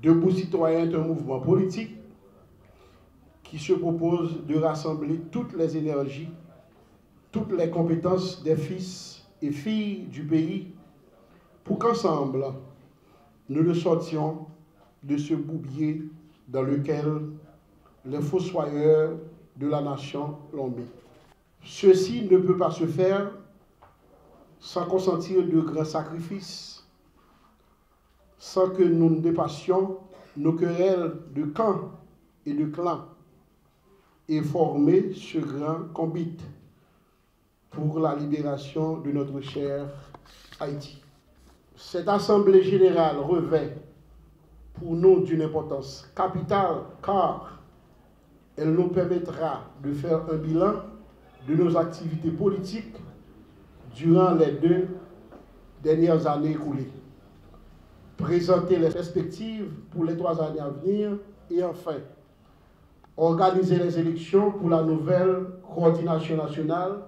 Debout Citoyen est un mouvement politique qui se propose de rassembler toutes les énergies, toutes les compétences des fils et filles du pays pour qu'ensemble, nous le sortions de ce bourbier dans lequel les fossoyeurs de la nation l'ont mis. Ceci ne peut pas se faire sans consentir de grands sacrifices, sans que nous ne dépassions nos querelles de camp et de clan et former ce grand combat pour la libération de notre cher Haïti. Cette assemblée générale revêt pour nous d'une importance capitale car elle nous permettra de faire un bilan de nos activités politiques durant les 2 dernières années écoulées, présenter les perspectives pour les 3 années à venir et enfin organiser les élections pour la nouvelle coordination nationale,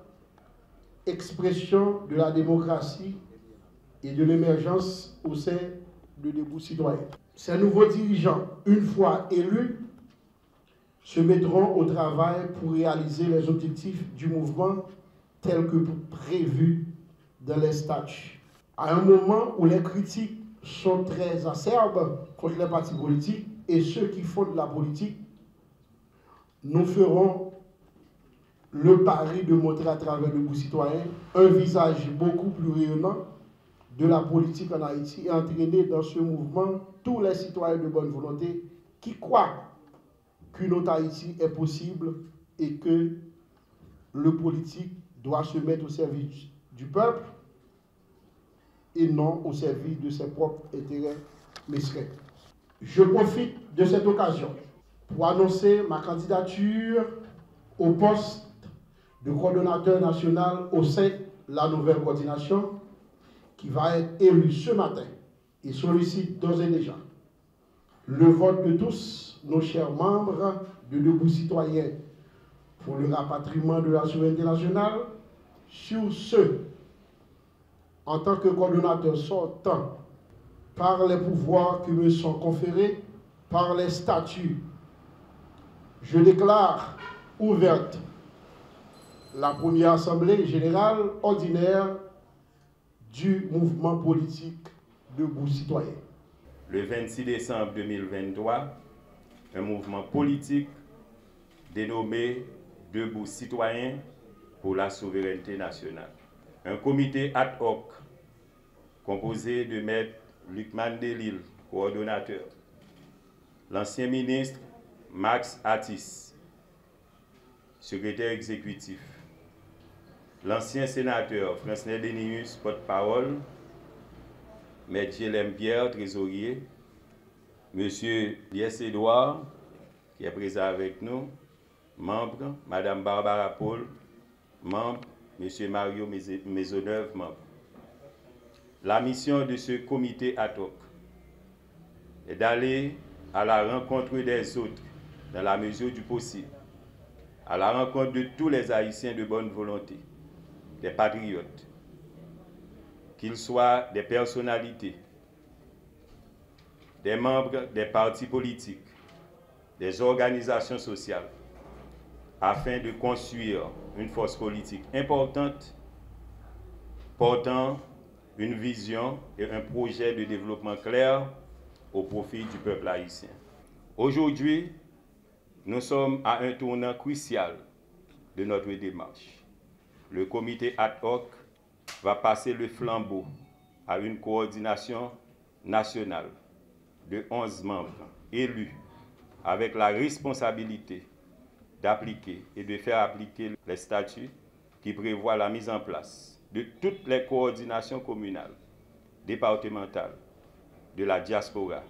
expression de la démocratie et de l'émergence au sein de Debout Citoyen. Ces nouveaux dirigeants, une fois élus, se mettront au travail pour réaliser les objectifs du mouvement tels que prévus dans les statuts. À un moment où les critiques sont très acerbes contre les partis politiques et ceux qui font de la politique, nous ferons le pari de montrer à travers Debout Citoyen un visage beaucoup plus rayonnant de la politique en Haïti et entraîner dans ce mouvement tous les citoyens de bonne volonté qui croient qu'une autre Haïti est possible et que le politique doit se mettre au service du peuple et non au service de ses propres intérêts mesquins. Je profite de cette occasion pour annoncer ma candidature au poste de coordonnateur national au sein de la nouvelle coordination qui va être élu ce matin et sollicite d'ores et déjà le vote de tous nos chers membres de Debout Citoyen pour le rapatriement de la souveraineté nationale sur ce, en tant que coordonnateur sortant, par les pouvoirs qui me sont conférés, par les statuts, je déclare ouverte la première assemblée générale ordinaire du mouvement politique Debout Citoyen. Le 26 décembre 2023, un mouvement politique dénommé Debout Citoyen pour la souveraineté nationale. Un comité ad hoc composé de Maître Luc Mandelil, coordonnateur, l'ancien ministre Max Atis, secrétaire exécutif, l'ancien sénateur Francesnet Denius, porte-parole, Maître Gélem Pierre, trésorier, Monsieur Lies Edouard, qui est présent avec nous, membre, Madame Barbara Paul, membre, Monsieur Mario Maisonneuve, membre. La mission de ce comité ad hoc est d'aller à la rencontre des autres, dans la mesure du possible, à la rencontre de tous les Haïtiens de bonne volonté, des patriotes, qu'ils soient des personnalités, des membres des partis politiques, des organisations sociales, afin de construire une force politique importante portant une vision et un projet de développement clair au profit du peuple haïtien. Aujourd'hui, nous sommes à un tournant crucial de notre démarche. Le comité ad hoc va passer le flambeau à une coordination nationale de 11 membres élus avec la responsabilité d'appliquer et de faire appliquer les statuts qui prévoient la mise en place de toutes les coordinations communales, départementales, de la diaspora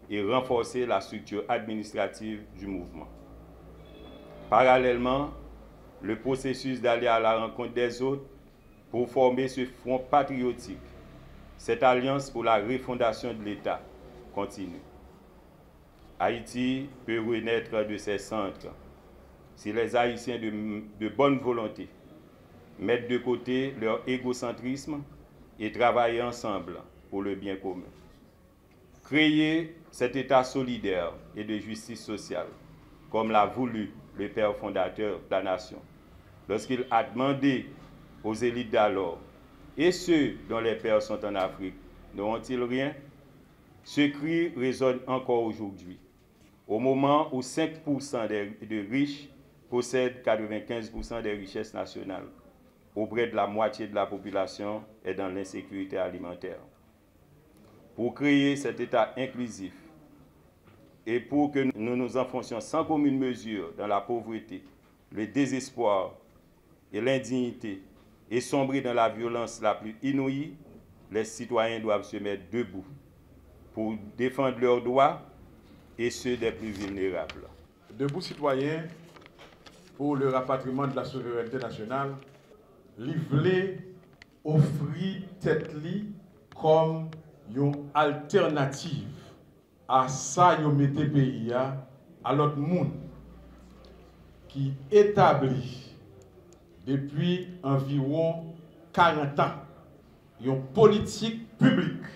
et renforcer la structure administrative du mouvement. Parallèlement, le processus d'aller à la rencontre des autres pour former ce front patriotique, cette alliance pour la refondation de l'État continue. Haïti peut renaître de ses centres si les Haïtiens de bonne volonté mettent de côté leur égocentrisme et travaillent ensemble pour le bien commun. Créer cet État solidaire et de justice sociale, comme l'a voulu le père fondateur de la nation, lorsqu'il a demandé aux élites d'alors, et ceux dont les pères sont en Afrique, n'auront-ils rien? Ce cri résonne encore aujourd'hui, au moment où 5% des riches possèdent 95% des richesses nationales, auprès de la moitié de la population est dans l'insécurité alimentaire. Pour créer cet État inclusif et pour que nous nous enfoncions sans commune mesure dans la pauvreté, le désespoir et l'indignité et sombrer dans la violence la plus inouïe, les citoyens doivent se mettre debout pour défendre leurs droits et ceux des plus vulnérables. Debout citoyens pour le rapatriement de la souveraineté nationale, livré, offrir tête li comme une alternative à ça yo mette pays à l'autre monde qui établit depuis environ 40 ans une politique publique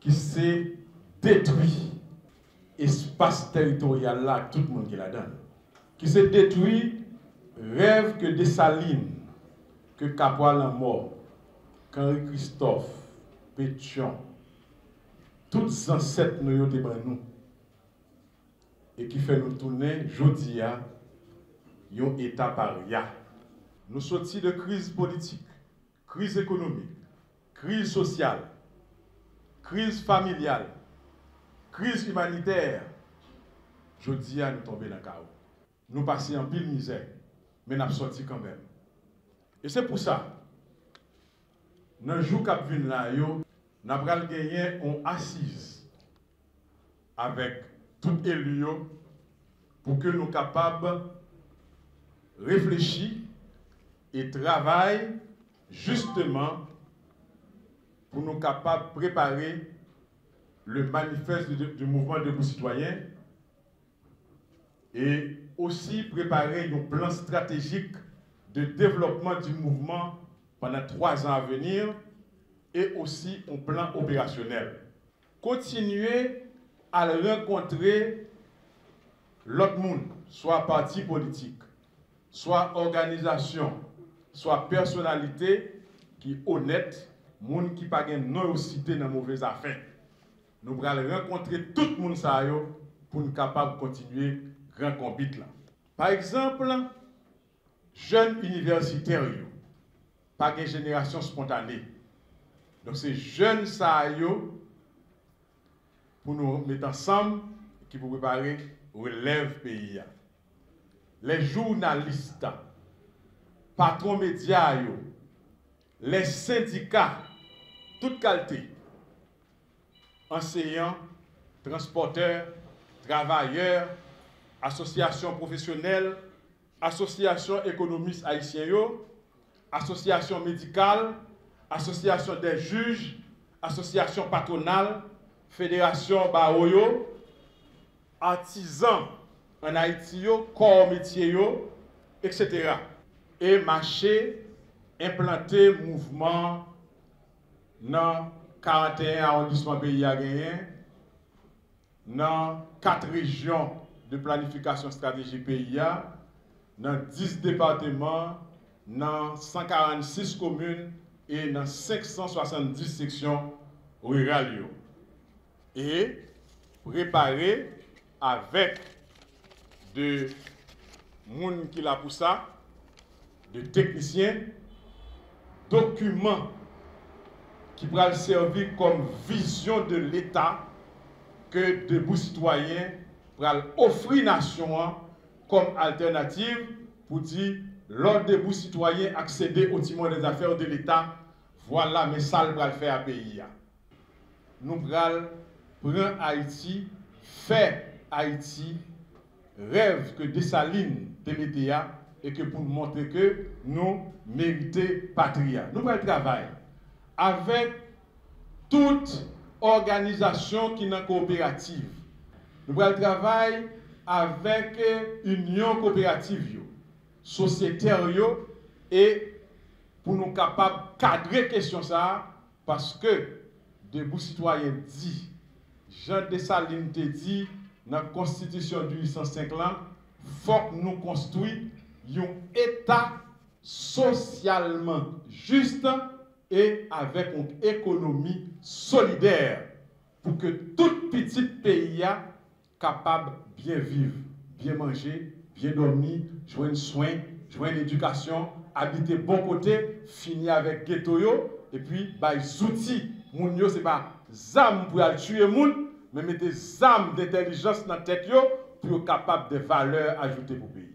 qui s'est détruit espace territorial là tout le monde qui la donne, qui s'est détruit rêve que Dessalines, que Caporal en mort, qu'Henri Christophe, Pétion, tous ancêtres nous ont nous et qui fait nous tourner jodi a un état paria. Nous sortis de crise politique, crise économique, crise sociale, crise familiale, crise humanitaire. Jodi a nous tomber dans le chaos. Nous passons en pile misère, mais nous avons sorti quand même. Et c'est pour ça, dans le jour qui vient là, nous avons gagné une assise avec tout élu pour que nous soyons capables de réfléchir et travailler justement pour nous capables de préparer le manifeste du mouvement Debout Citoyen et aussi préparer un plan stratégique de développement du mouvement pendant 3 ans à venir et aussi un plan opérationnel. Continuer à rencontrer l'autre monde, soit parti politique, soit organisation, soit personnalité qui est honnête, monde qui n'a pas de non-cité dans mauvaises affaires. Nous allons rencontrer tout le monde pour nous capables de continuer grand combat là. Par exemple, jeunes universitaires, pas de génération spontanée. Donc c'est jeunes pour nous mettre ensemble qui pour préparer relève pays. Les journalistes, patrons médias, les syndicats, toute qualité, enseignants, transporteurs, travailleurs, associations professionnelles, associations économistes haïtiens, associations médicales, associations des juges, associations patronales, fédération Baoyo, artisans en Haïti, corps métier, etc. Et marcher, implanter mouvement dans 41 arrondissements pays à gagner, dans 4 régions de planification stratégique pays, dans 10 départements, dans 146 communes et dans 570 sections rurales. Et préparer avec de monde qui l'a pour ça, de techniciens, documents qui pourraient servir comme vision de l'État que Debout Citoyen pourraient offrir nation comme alternative pour dire l'ordre Debout Citoyen accéder au timon des affaires de l'État, voilà mais ça le faire à pays. Nous pourrons prendre Haïti, faire Haïti, rêve que Dessalines de l'État et que pour montrer que nous méritons patria. Nous allons travailler avec toute organisation qui est en coopérative. Nous allons travailler avec union coopérative, sociétaire, et pour nous capables de cadrer la question ça, parce que Debout Citoyen dit Jean Dessalines te dit dans la Constitution de 1805 là, faut que nous construisons un État socialement juste et avec une économie solidaire pour que tout petit pays soit capable de bien vivre, bien manger, bien dormir, joindre soin, joindre l'éducation, habiter bon côté, finir avec ghetto et puis les outils, moun yo c'est pas zam pour tuer moun, mais mettez zam d'intelligence dans la tête yo pour être capable de valeurs ajoutées pour le pays.